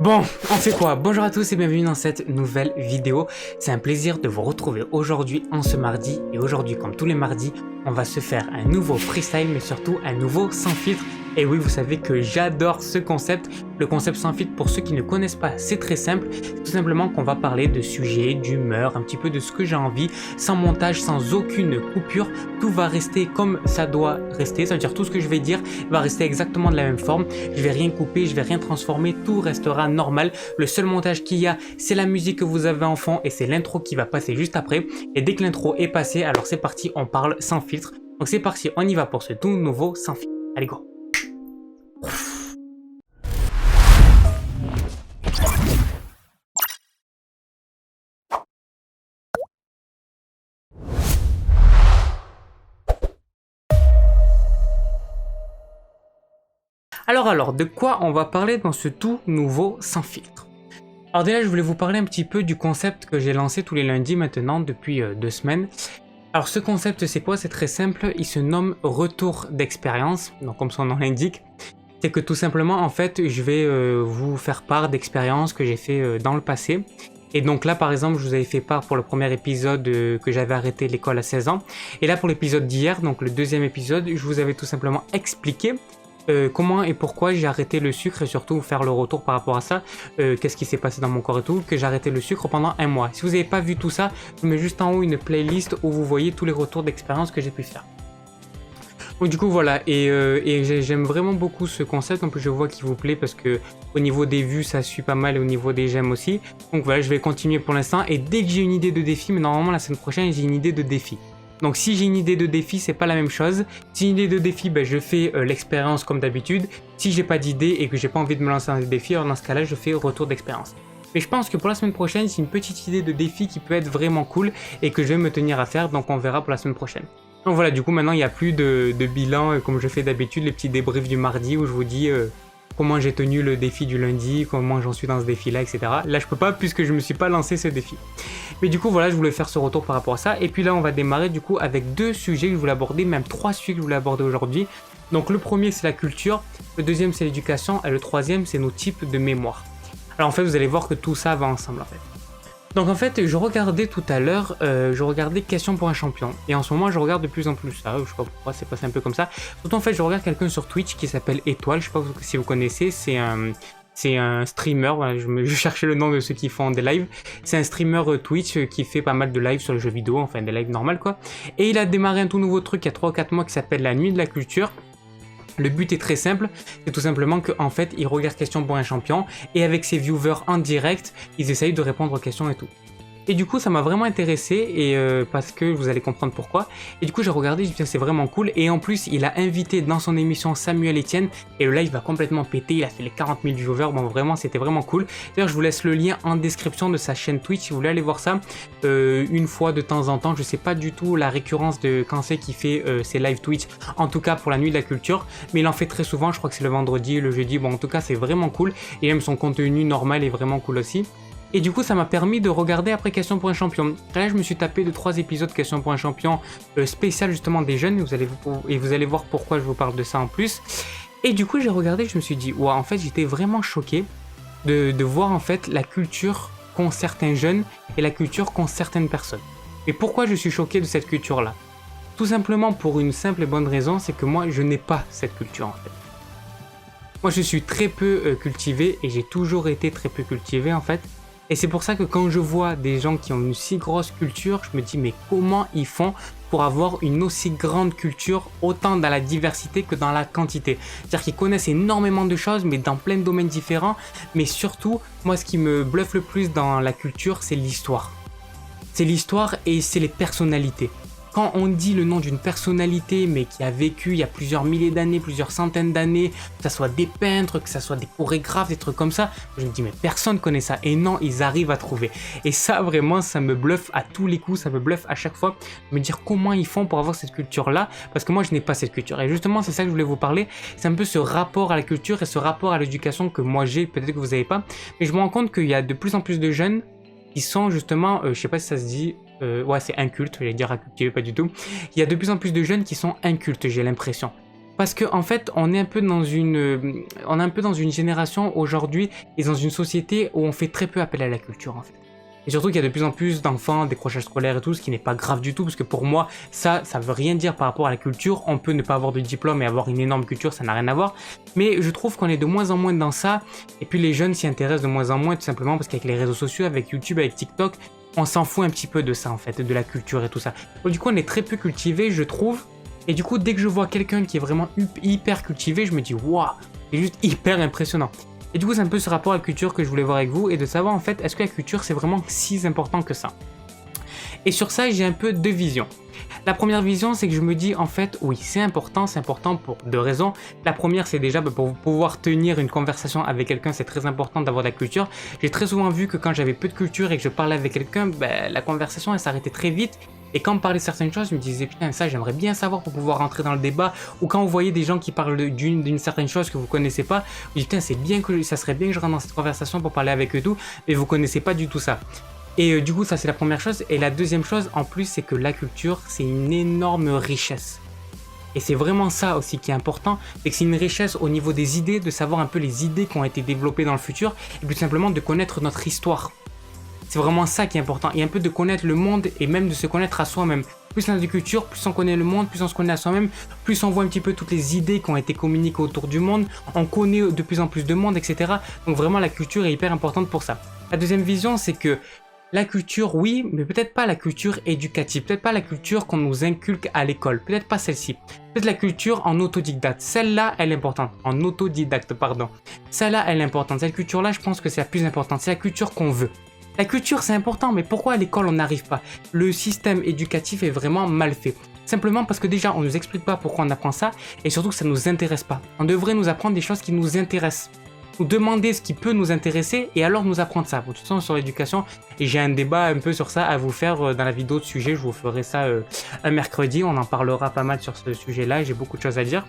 Bon, on fait quoi? Bonjour à tous et bienvenue dans cette nouvelle vidéo. C'est un plaisir de vous retrouver aujourd'hui en ce mardi. Et aujourd'hui, comme tous les mardis, on va se faire un nouveau freestyle, mais surtout un nouveau sans filtre. Et oui, vous savez que j'adore ce concept. Le concept sans filtre, pour ceux qui ne connaissent pas, c'est très simple. C'est tout simplement qu'on va parler de sujets, d'humeur, un petit peu de ce que j'ai envie, sans montage, sans aucune coupure. Tout va rester comme ça doit rester. Ça veut dire tout ce que je vais dire va rester exactement de la même forme. Je vais rien couper, je vais rien transformer, tout restera normal. Le seul montage qu'il y a, c'est la musique que vous avez en fond et c'est l'intro qui va passer juste après. Et dès que l'intro est passée, alors c'est parti, on parle sans filtre. Donc c'est parti, on y va pour ce tout nouveau sans filtre. Allez go! Alors, de quoi on va parler dans ce tout nouveau sans filtre? Alors déjà, je voulais vous parler un petit peu du concept que j'ai lancé tous les lundis maintenant depuis 2 semaines. Alors ce concept, c'est quoi? C'est très simple, il se nomme retour d'expérience, donc comme son nom l'indique. C'est que tout simplement, en fait, je vais vous faire part d'expériences que j'ai fait dans le passé. Et donc là, par exemple, je vous avais fait part pour le premier épisode que j'avais arrêté l'école à 16 ans. Et là, pour l'épisode d'hier, donc le deuxième épisode, je vous avais tout simplement expliqué comment et pourquoi j'ai arrêté le sucre et surtout faire le retour par rapport à ça, qu'est-ce qui s'est passé dans mon corps et tout, que j'ai arrêté le sucre pendant 1 mois. Si vous n'avez pas vu tout ça, je vous mets juste en haut une playlist où vous voyez tous les retours d'expérience que j'ai pu faire. Donc du coup voilà, et j'aime vraiment beaucoup ce concept, en plus je vois qu'il vous plaît parce que au niveau des vues ça suit pas mal et au niveau des j'aime aussi. Donc voilà, je vais continuer pour l'instant et dès que j'ai une idée de défi, mais normalement la semaine prochaine j'ai une idée de défi. Donc si j'ai une idée de défi, c'est pas la même chose. Si j'ai une idée de défi, ben, je fais l'expérience comme d'habitude. Si j'ai pas d'idée et que j'ai pas envie de me lancer dans des défis, alors dans ce cas-là, je fais retour d'expérience. Mais je pense que pour la semaine prochaine, c'est une petite idée de défi qui peut être vraiment cool et que je vais me tenir à faire, donc on verra pour la semaine prochaine. Donc voilà, du coup maintenant il n'y a plus de bilan comme je fais d'habitude, les petits débriefs du mardi où je vous dis comment j'ai tenu le défi du lundi, comment j'en suis dans ce défi là, etc. Là je peux pas puisque je me suis pas lancé ce défi. Mais du coup voilà, je voulais faire ce retour par rapport à ça. Et puis là on va démarrer du coup avec 2 sujets que je voulais aborder, même 3 sujets que je voulais aborder aujourd'hui. Donc le premier c'est la culture, le deuxième c'est l'éducation et le troisième c'est nos types de mémoire. Alors en fait vous allez voir que tout ça va ensemble en fait. Donc en fait, je regardais tout à l'heure, je regardais Question pour un champion. Et en ce moment, je regarde de plus en plus ça, je sais pas pourquoi, c'est passé un peu comme ça. Surtout en fait, je regarde quelqu'un sur Twitch qui s'appelle Étoile, je sais pas si vous connaissez, c'est un streamer, voilà, je cherchais le nom de ceux qui font des lives. C'est un streamer Twitch qui fait pas mal de lives sur le jeu vidéo, enfin des lives normales quoi. Et il a démarré un tout nouveau truc il y a 3 ou 4 mois qui s'appelle la Nuit de la Culture. Le but est très simple, c'est tout simplement qu'en fait, il regarde Question pour un champion et avec ses viewers en direct, ils essayent de répondre aux questions et tout. Et du coup, ça m'a vraiment intéressé et parce que vous allez comprendre pourquoi. Et du coup, j'ai regardé, j'ai dit c'est vraiment cool. Et en plus, il a invité dans son émission Samuel Etienne et le live va complètement péter. Il a fait les 40 000 viewers. Bon, vraiment, c'était vraiment cool. D'ailleurs, je vous laisse le lien en description de sa chaîne Twitch si vous voulez aller voir ça une fois de temps en temps. Je sais pas du tout la récurrence de quand c'est qu'il fait ses live Twitch. En tout cas, pour la Nuit de la Culture, mais il en fait très souvent. Je crois que c'est le vendredi et le jeudi. Bon, en tout cas, c'est vraiment cool. Et même son contenu normal est vraiment cool aussi. Et du coup, ça m'a permis de regarder après Question pour un champion. Là, je me suis tapé de 3 épisodes Question pour un champion spécial justement des jeunes. Et vous allez voir pourquoi je vous parle de ça en plus. Et du coup, j'ai regardé, je me suis dit, ouais, en fait, j'étais vraiment choqué de voir en fait la culture qu'ont certains jeunes et la culture qu'ont certaines personnes. Et pourquoi je suis choqué de cette culture-là? Tout simplement pour une simple et bonne raison, c'est que moi, je n'ai pas cette culture en fait. Moi, je suis très peu cultivé et j'ai toujours été très peu cultivé en fait. Et c'est pour ça que quand je vois des gens qui ont une si grosse culture, je me dis mais comment ils font pour avoir une aussi grande culture, autant dans la diversité que dans la quantité. C'est-à-dire qu'ils connaissent énormément de choses, mais dans plein de domaines différents. Mais surtout, moi ce qui me bluffe le plus dans la culture, c'est l'histoire. C'est l'histoire et c'est les personnalités. Quand on dit le nom d'une personnalité, mais qui a vécu il y a plusieurs milliers d'années, plusieurs centaines d'années, que ce soit des peintres, que ce soit des chorégraphes, des trucs comme ça, je me dis mais personne connaît ça. Et non, ils arrivent à trouver. Et ça vraiment, ça me bluffe à tous les coups, ça me bluffe à chaque fois. Me dire comment ils font pour avoir cette culture-là, parce que moi je n'ai pas cette culture. Et justement, c'est ça que je voulais vous parler. C'est un peu ce rapport à la culture et ce rapport à l'éducation que moi j'ai, peut-être que vous n'avez pas. Mais je me rends compte qu'il y a de plus en plus de jeunes qui sont justement, je sais pas si ça se dit, ouais c'est inculte, j'allais dire incultivé, pas du tout. Il y a de plus en plus de jeunes qui sont incultes, j'ai l'impression. Parce que en fait, on est un peu dans une génération aujourd'hui et dans une société où on fait très peu appel à la culture en fait. Et surtout qu'il y a de plus en plus d'enfants, décrochage scolaire et tout, ce qui n'est pas grave du tout, parce que pour moi, ça veut rien dire par rapport à la culture. On peut ne pas avoir de diplôme et avoir une énorme culture, ça n'a rien à voir. Mais je trouve qu'on est de moins en moins dans ça, et puis les jeunes s'y intéressent de moins en moins, tout simplement parce qu'avec les réseaux sociaux, avec YouTube, avec TikTok, on s'en fout un petit peu de ça en fait, de la culture et tout ça. Donc, du coup, on est très peu cultivé, je trouve. Et du coup, dès que je vois quelqu'un qui est vraiment hyper cultivé, je me dis, waouh, c'est juste hyper impressionnant. Et du coup, c'est un peu ce rapport à la culture que je voulais voir avec vous et de savoir en fait, est-ce que la culture c'est vraiment si important que ça? Et sur ça, j'ai un peu deux visions. La première vision, c'est que je me dis en fait, oui, c'est important pour deux raisons. La première, c'est déjà pour pouvoir tenir une conversation avec quelqu'un, c'est très important d'avoir de la culture. J'ai très souvent vu que quand j'avais peu de culture et que je parlais avec quelqu'un, la conversation elle s'arrêtait très vite. Et quand on parlait de certaines choses, je me disais putain, ça j'aimerais bien savoir pour pouvoir rentrer dans le débat. Ou quand vous voyez des gens qui parlent d'une certaine chose que vous connaissez pas, vous dites putain, c'est bien que ça serait bien que je rentre dans cette conversation pour parler avec eux tout, mais vous connaissez pas du tout ça. Et du coup, ça c'est la première chose. Et la deuxième chose, en plus, c'est que la culture, c'est une énorme richesse. Et c'est vraiment ça aussi qui est important, c'est que c'est une richesse au niveau des idées, de savoir un peu les idées qui ont été développées dans le futur, et plus simplement de connaître notre histoire. C'est vraiment ça qui est important, et un peu de connaître le monde et même de se connaître à soi-même. Plus on a de culture, plus on connaît le monde, plus on se connaît à soi-même, plus on voit un petit peu toutes les idées qui ont été communiquées autour du monde, on connaît de plus en plus de monde, etc. Donc vraiment la culture est hyper importante pour ça. La deuxième vision, c'est que la culture, oui, mais peut-être pas la culture éducative, peut-être pas la culture qu'on nous inculque à l'école, peut-être pas celle-ci. Peut-être la culture en autodidacte, celle-là, elle est importante. En autodidacte, pardon. Celle-là, elle est importante. Cette culture-là, je pense que c'est la plus importante. C'est la culture qu'on veut. La culture, c'est important, mais pourquoi à l'école, on n'arrive pas? Le système éducatif est vraiment mal fait. Simplement parce que déjà, on ne nous explique pas pourquoi on apprend ça, et surtout que ça ne nous intéresse pas. On devrait nous apprendre des choses qui nous intéressent. Nous demander ce qui peut nous intéresser et alors nous apprendre ça. De toute façon, sur l'éducation, et j'ai un débat un peu sur ça à vous faire dans la vidéo de sujet. Je vous ferai ça un mercredi. On en parlera pas mal sur ce sujet-là. J'ai beaucoup de choses à dire.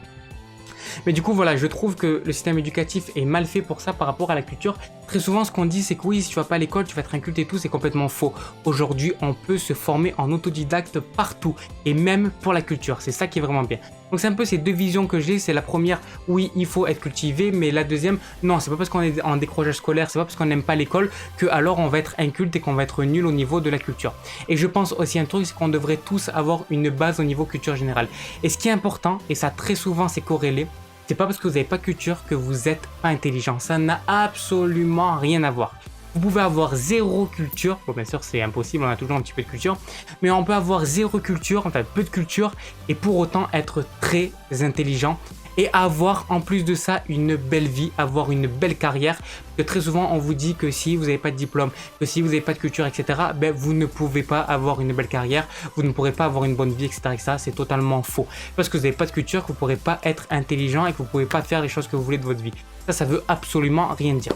Mais du coup, voilà, je trouve que le système éducatif est mal fait pour ça par rapport à la culture. Très souvent, ce qu'on dit, c'est que oui, si tu vas pas à l'école, tu vas être inculte et tout, c'est complètement faux. Aujourd'hui, on peut se former en autodidacte partout, et même pour la culture. C'est ça qui est vraiment bien. Donc c'est un peu ces deux visions que j'ai. C'est la première, oui, il faut être cultivé, mais la deuxième, non, c'est pas parce qu'on est en décrochage scolaire, c'est pas parce qu'on n'aime pas l'école que alors on va être inculte et qu'on va être nul au niveau de la culture. Et je pense aussi un truc, c'est qu'on devrait tous avoir une base au niveau culture générale. Et ce qui est important, et ça très souvent c'est corrélé, c'est pas parce que vous n'avez pas de culture que vous n'êtes pas intelligent. Ça n'a absolument rien à voir. Vous pouvez avoir zéro culture. Bon, bien sûr, c'est impossible, on a toujours un petit peu de culture. Mais on peut avoir zéro culture, enfin peu de culture, et pour autant être très intelligent. Et avoir en plus de ça une belle vie, avoir une belle carrière. Parce que très souvent on vous dit que si vous n'avez pas de diplôme, que si vous n'avez pas de culture, etc., vous ne pouvez pas avoir une belle carrière, vous ne pourrez pas avoir une bonne vie, etc. etc. C'est totalement faux. Parce que vous n'avez pas de culture, que vous ne pourrez pas être intelligent et que vous ne pouvez pas faire les choses que vous voulez de votre vie. Ça veut absolument rien dire.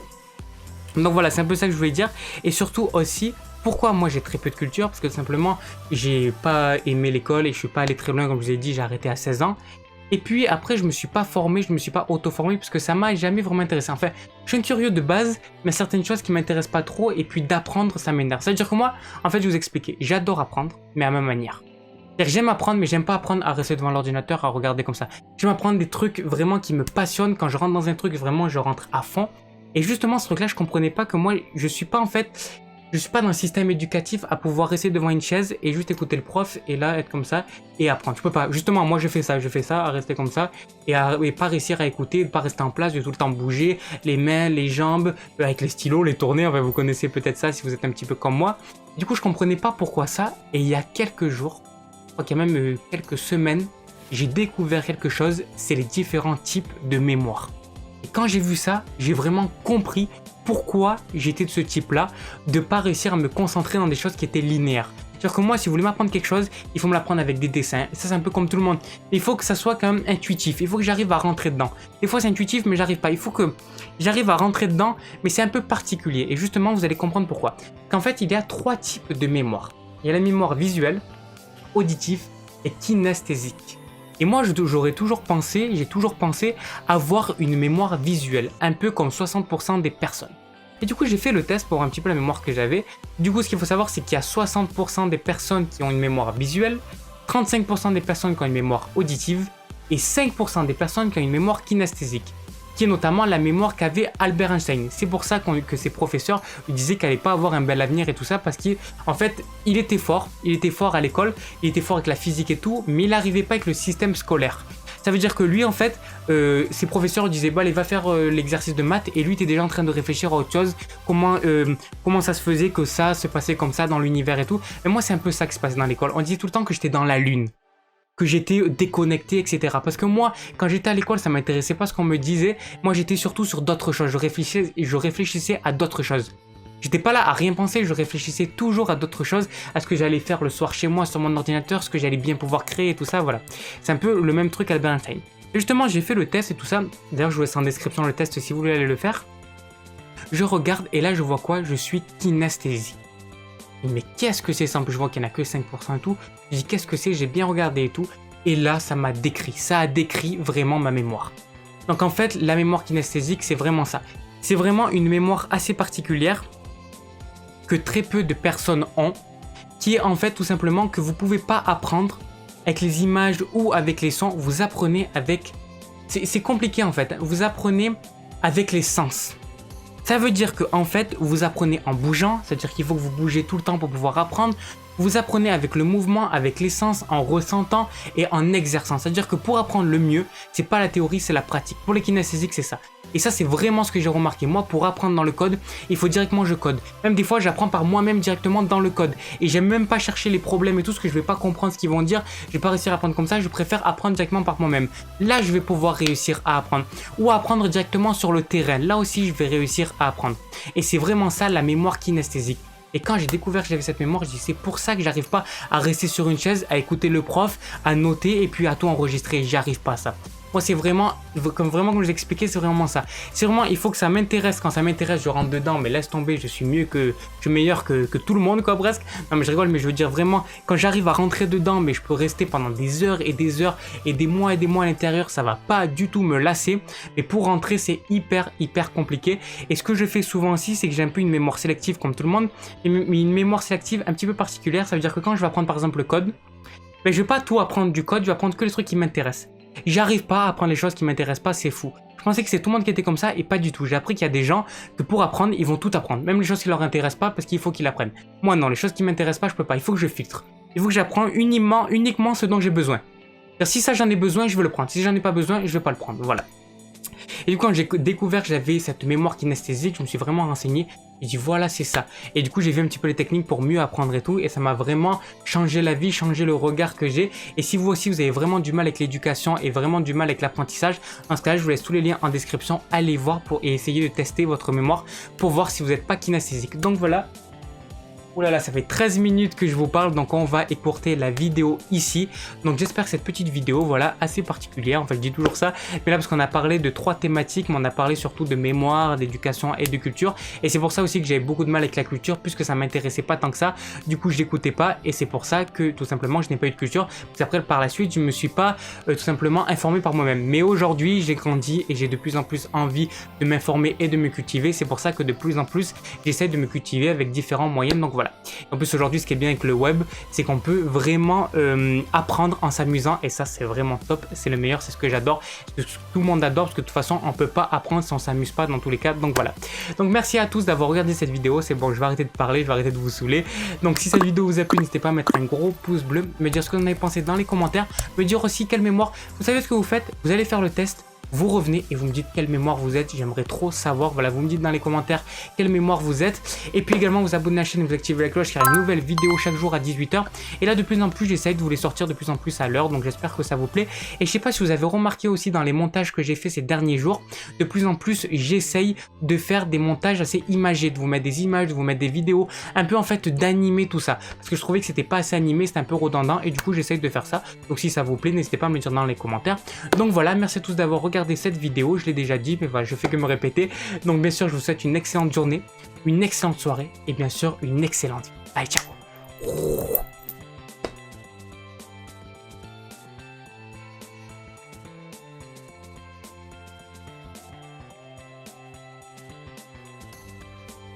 Donc voilà, c'est un peu ça que je voulais dire. Et surtout aussi, pourquoi moi j'ai très peu de culture? Parce que simplement, j'ai pas aimé l'école et je suis pas allé très loin, comme je vous ai dit, j'ai arrêté à 16 ans. Et puis après, je me suis pas formé, je me suis pas auto-formé parce que ça m'a jamais vraiment intéressé. Enfin, je suis un curieux de base, mais certaines choses qui m'intéressent pas trop et puis d'apprendre, ça m'énerve. Ça veut dire que moi, en fait, je vais vous expliquer, j'adore apprendre, mais à ma manière. C'est-à-dire, j'aime apprendre, mais j'aime pas apprendre à rester devant l'ordinateur, à regarder comme ça. J'aime apprendre des trucs vraiment qui me passionnent. Quand je rentre dans un truc, vraiment, je rentre à fond. Et justement, ce truc-là, je comprenais pas que moi, je suis pas dans le système éducatif à pouvoir rester devant une chaise et juste écouter le prof et là être comme ça et apprendre. Je peux pas. Justement, moi je fais ça à rester comme ça et pas réussir à écouter, pas rester en place, de tout le temps bouger, les mains, les jambes, avec les stylos, les tourner. Enfin, vous connaissez peut-être ça si vous êtes un petit peu comme moi. Du coup, je comprenais pas pourquoi ça. Et il y a quelques jours, je crois qu'il y a même quelques semaines, j'ai découvert quelque chose, c'est les différents types de mémoire. Et quand j'ai vu ça, j'ai vraiment compris pourquoi j'étais de ce type-là, de pas réussir à me concentrer dans des choses qui étaient linéaires. C'est-à-dire que moi, si vous voulez m'apprendre quelque chose, il faut me l'apprendre avec des dessins. Et ça, c'est un peu comme tout le monde. Il faut que ça soit quand même intuitif. Il faut que j'arrive à rentrer dedans. Des fois, c'est intuitif, mais j'arrive pas. Il faut que j'arrive à rentrer dedans, mais c'est un peu particulier. Et justement, vous allez comprendre pourquoi. Qu'en fait, il y a 3 types de mémoire. Il y a la mémoire visuelle, auditive et kinesthésique. Et moi, j'ai toujours pensé avoir une mémoire visuelle, un peu comme 60% des personnes. Et du coup, j'ai fait le test pour voir un petit peu la mémoire que j'avais. Du coup, ce qu'il faut savoir, c'est qu'il y a 60% des personnes qui ont une mémoire visuelle, 35% des personnes qui ont une mémoire auditive, et 5% des personnes qui ont une mémoire kinesthésique, qui est notamment la mémoire qu'avait Albert Einstein. C'est pour ça que ses professeurs lui disaient qu'elle n'allait pas avoir un bel avenir et tout ça, parce qu'en fait, il était fort à l'école, il était fort avec la physique et tout, mais il n'arrivait pas avec le système scolaire. Ça veut dire que lui, en fait, ses professeurs lui disaient, bah, allez, va faire l'exercice de maths, et lui, était déjà en train de réfléchir à autre chose, comment ça se faisait que ça se passait comme ça dans l'univers et tout. Et moi, c'est un peu ça qui se passe dans l'école. On disait tout le temps que j'étais dans la lune, que j'étais déconnecté, etc. Parce que moi, quand j'étais à l'école, ça m'intéressait pas ce qu'on me disait. Moi, j'étais surtout sur d'autres choses. Je réfléchissais à d'autres choses. J'étais pas là à rien penser, je réfléchissais toujours à d'autres choses, à ce que j'allais faire le soir chez moi sur mon ordinateur, ce que j'allais bien pouvoir créer et tout ça, voilà. C'est un peu le même truc Albert Einstein. Et justement, j'ai fait le test et tout ça. D'ailleurs, je vous laisse en description le test si vous voulez aller le faire. Je regarde et là, je vois quoi? Je suis kinesthésie. Mais qu'est-ce que c'est ça? Je vois qu'il n'y en a que 5% et tout. Je dis qu'est-ce que c'est? J'ai bien regardé et tout. Et là, ça m'a décrit. Ça a décrit vraiment ma mémoire. Donc en fait, la mémoire kinesthésique, c'est vraiment ça. C'est vraiment une mémoire assez particulière que très peu de personnes ont, qui est en fait tout simplement que vous pouvez pas apprendre avec les images ou avec les sons. Vous apprenez avec... C'est compliqué en fait. Vous apprenez avec les sens. Ça veut dire que en fait, vous apprenez en bougeant, c'est-à-dire qu'il faut que vous bougez tout le temps pour pouvoir apprendre. Vous apprenez avec le mouvement, avec l'essence, en ressentant et en exerçant. C'est-à-dire que pour apprendre le mieux, c'est pas la théorie, c'est la pratique. Pour les kinesthésiques, c'est ça. Et ça, c'est vraiment ce que j'ai remarqué. Moi, pour apprendre dans le code, il faut directement je code. Même des fois, j'apprends par moi-même directement dans le code. Et j'aime même pas chercher les problèmes et tout, parce que je vais pas comprendre ce qu'ils vont dire. Je vais pas réussir à apprendre comme ça. Je préfère apprendre directement par moi-même. Là, je vais pouvoir réussir à apprendre. Ou apprendre directement sur le terrain. Là aussi, je vais réussir à apprendre. Et c'est vraiment ça, la mémoire kinesthésique. Et quand j'ai découvert que j'avais cette mémoire, je dis c'est pour ça que j'arrive pas à rester sur une chaise, à écouter le prof, à noter et puis à tout enregistrer. J'y arrive pas à ça. Moi, c'est vraiment, comme je l'ai expliqué, c'est vraiment ça. C'est vraiment, il faut que ça m'intéresse. Quand ça m'intéresse, je rentre dedans, mais laisse tomber, je suis meilleur que tout le monde, quoi, presque. Non, mais je rigole, mais je veux dire vraiment, quand j'arrive à rentrer dedans, mais je peux rester pendant des heures et des heures et des mois à l'intérieur, ça va pas du tout me lasser. Mais pour rentrer, c'est hyper compliqué. Et ce que je fais souvent aussi, c'est que j'ai un peu une mémoire sélective comme tout le monde, mais une mémoire sélective un petit peu particulière. Ça veut dire que quand je vais apprendre par exemple le code, ben, je vais pas tout apprendre du code, je vais apprendre que les trucs qui m'intéressent. J'arrive pas à apprendre les choses qui m'intéressent pas, c'est fou. Je pensais que c'est tout le monde qui était comme ça et pas du tout. J'ai appris qu'il y a des gens que pour apprendre, ils vont tout apprendre. Même les choses qui leur intéressent pas parce qu'il faut qu'ils apprennent. Moi non, les choses qui m'intéressent pas, je peux pas. Il faut que je filtre. Il faut que j'apprends uniquement ce dont j'ai besoin. Si ça j'en ai besoin, je vais le prendre. Si j'en ai pas besoin, je vais pas le prendre. Voilà. Et du coup, quand j'ai découvert que j'avais cette mémoire kinesthésique, je me suis vraiment renseigné. J'ai dit voilà, c'est ça. Et du coup, j'ai vu un petit peu les techniques pour mieux apprendre et tout. Et ça m'a vraiment changé la vie, changé le regard que j'ai. Et si vous aussi, vous avez vraiment du mal avec l'éducation et vraiment du mal avec l'apprentissage, dans ce cas-là, je vous laisse tous les liens en description. Allez voir et essayer de tester votre mémoire pour voir si vous n'êtes pas kinesthésique. Donc voilà. Oh là là, ça fait 13 minutes que je vous parle, donc on va écourter la vidéo ici. Donc j'espère que cette petite vidéo, voilà, assez particulière, enfin je dis toujours ça, mais là parce qu'on a parlé de 3 thématiques, mais on a parlé surtout de mémoire, d'éducation et de culture. Et c'est pour ça aussi que j'avais beaucoup de mal avec la culture, puisque ça m'intéressait pas tant que ça. Du coup je l'écoutais pas, et c'est pour ça que tout simplement je n'ai pas eu de culture. Parce qu'après par la suite, je me suis pas tout simplement informé par moi-même. Mais aujourd'hui, j'ai grandi et j'ai de plus en plus envie de m'informer et de me cultiver. C'est pour ça que de plus en plus, j'essaie de me cultiver avec différents moyens. Donc voilà. En plus aujourd'hui, ce qui est bien avec le web, c'est qu'on peut vraiment apprendre en s'amusant, et ça c'est vraiment top, c'est le meilleur, c'est ce que j'adore, ce que tout le monde adore, parce que de toute façon on peut pas apprendre si on s'amuse pas dans tous les cas. Donc voilà. Donc merci à tous d'avoir regardé cette vidéo. C'est bon, je vais arrêter de parler, je vais arrêter de vous saouler. Donc si cette vidéo vous a plu, n'hésitez pas à mettre un gros pouce bleu, me dire ce que vous en avez pensé dans les commentaires, me dire aussi quelle mémoire. Vous savez ce que vous faites, vous allez faire le test. Vous revenez et vous me dites quelle mémoire vous êtes, j'aimerais trop savoir. Voilà, vous me dites dans les commentaires quelle mémoire vous êtes. Et puis également vous abonnez à la chaîne, vous activez la cloche car il y a une nouvelle vidéo chaque jour à 18 h. Et là de plus en plus j'essaye de vous les sortir de plus en plus à l'heure, donc j'espère que ça vous plaît. Et je sais pas si vous avez remarqué aussi dans les montages que j'ai fait ces derniers jours, de plus en plus j'essaye de faire des montages assez imagés, de vous mettre des images, de vous mettre des vidéos, un peu en fait d'animer tout ça. Parce que je trouvais que c'était pas assez animé, c'était un peu redondant et du coup j'essaye de faire ça. Donc si ça vous plaît, n'hésitez pas à me le dire dans les commentaires. Donc voilà, merci à tous d'avoir regardé cette vidéo. Je l'ai déjà dit, mais voilà, je fais que me répéter. Donc bien sûr, je vous souhaite une excellente journée, une excellente soirée et bien sûr une excellente vie. Allez, ciao!